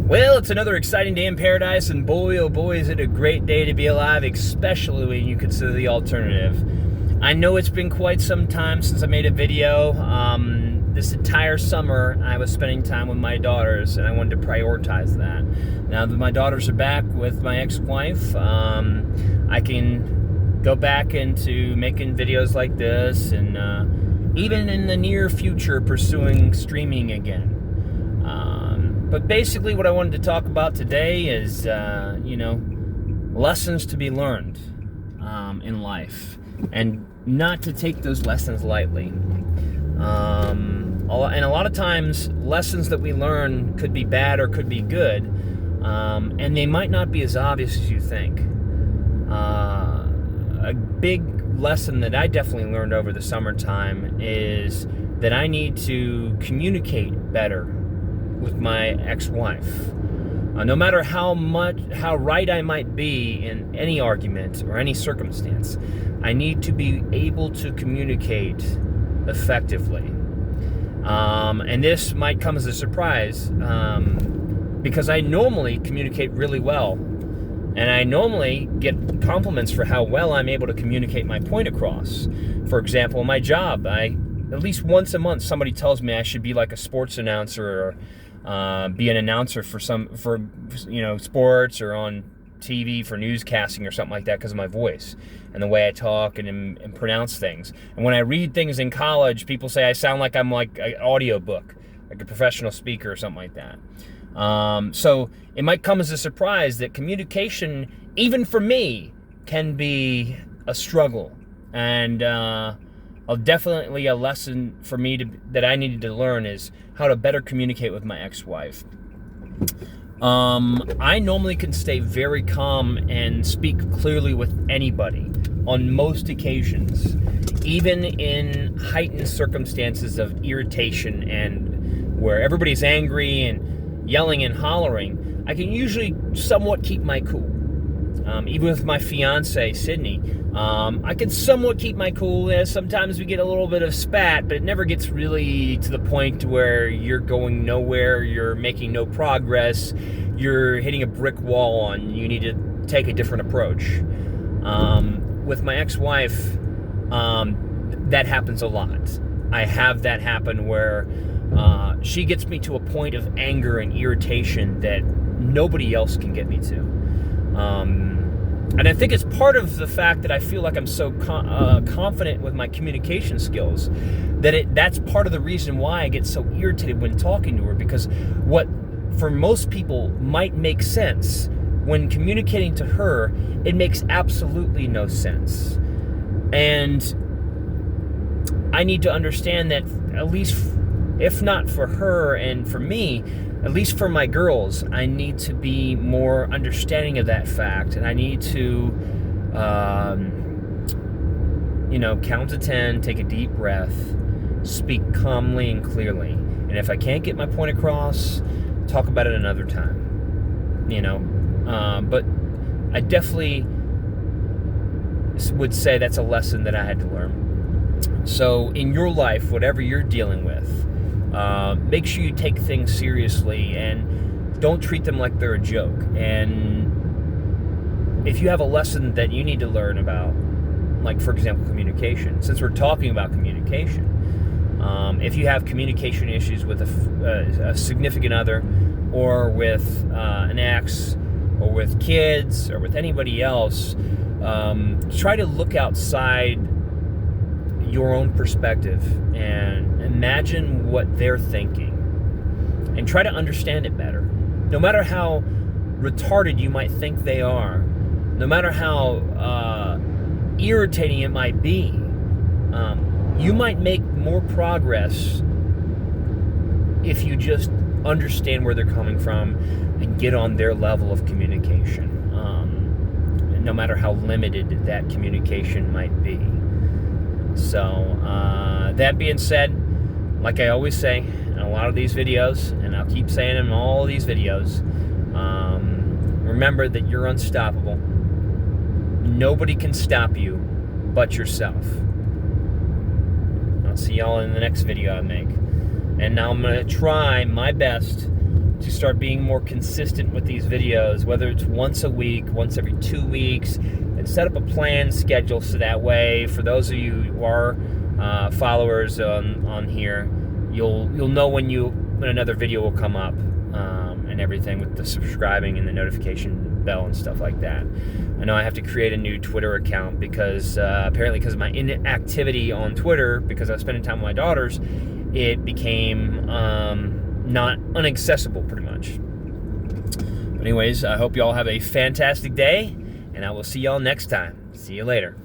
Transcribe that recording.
Well, it's another exciting day in paradise, and boy, oh boy, is it a great day to be alive, especially when you consider the alternative. I know it's been quite some time since I made a video. This entire summer, I was spending time with my daughters, and I wanted to prioritize that. Now that my daughters are back with my ex-wife, I can go back into making videos like this, and even in the near future, pursuing streaming again. But basically what I wanted to talk about today is, lessons to be learned in life, and not to take those lessons lightly. And a lot of times, lessons that we learn could be bad or could be good, and they might not be as obvious as you think. A big lesson that I definitely learned over the summertime is that I need to communicate better with my ex-wife. No matter how right I might be in any argument or any circumstance, I need to be able to communicate effectively. And this might come as a surprise, because I normally communicate really well, and I normally get compliments for how well I'm able to communicate my point across. For example, my job, at least once a month, somebody tells me I should be like a sports announcer, or be an announcer for sports, or on TV for newscasting or something like that, because of my voice and the way I talk and pronounce things. And when I read things in college, people say I sound like I'm like an audiobook, like a professional speaker or something like that. So it might come as a surprise that communication, even for me, can be a struggle. And definitely a lesson for me that I needed to learn is how to better communicate with my ex-wife. I normally can stay very calm and speak clearly with anybody on most occasions, even in heightened circumstances of irritation and where everybody's angry and yelling and hollering. I can usually somewhat keep my cool. Even with my fiance, Sydney, I can somewhat keep my cool. Sometimes we get a little bit of spat, but it never gets really to the point where you're going nowhere, you're making no progress, you're hitting a brick wall, and you need to take a different approach. With my ex-wife, that happens a lot. I have that happen where she gets me to a point of anger and irritation that nobody else can get me to. And I think it's part of the fact that I feel like I'm so confident with my communication skills that's part of the reason why I get so irritated when talking to her, because what for most people might make sense, when communicating to her, it makes absolutely no sense. And I need to understand that, at least if not for her and for me, at least for my girls, I need to be more understanding of that fact, and I need to, count to 10, take a deep breath, speak calmly and clearly. And if I can't get my point across, talk about it another time. But I definitely would say that's a lesson that I had to learn. So in your life, whatever you're dealing with, make sure you take things seriously and don't treat them like they're a joke. And if you have a lesson that you need to learn about, like for example communication, since we're talking about communication, if you have communication issues with a significant other, or with an ex, or with kids, or with anybody else, try to look outside your own perspective and imagine what they're thinking, and try to understand it better. No matter how retarded you might think they are, no matter how irritating it might be, you might make more progress if you just understand where they're coming from and get on their level of communication, no matter how limited that communication might be. So, that being said, like I always say in a lot of these videos, and I'll keep saying in all of these videos, remember that you're unstoppable. Nobody can stop you but yourself. I'll see y'all in the next video I make. And now I'm going to try my best to start being more consistent with these videos, whether it's once a week, once every 2 weeks, and set up a planned schedule so that way, for those of you who are followers on here, you'll know when another video will come up, and everything with the subscribing and the notification bell and stuff like that. I know I have to create a new Twitter account because apparently because of my inactivity on Twitter, because I was spending time with my daughters, it became not inaccessible pretty much. But anyways, I hope y'all have a fantastic day, and I will see y'all next time. See you later.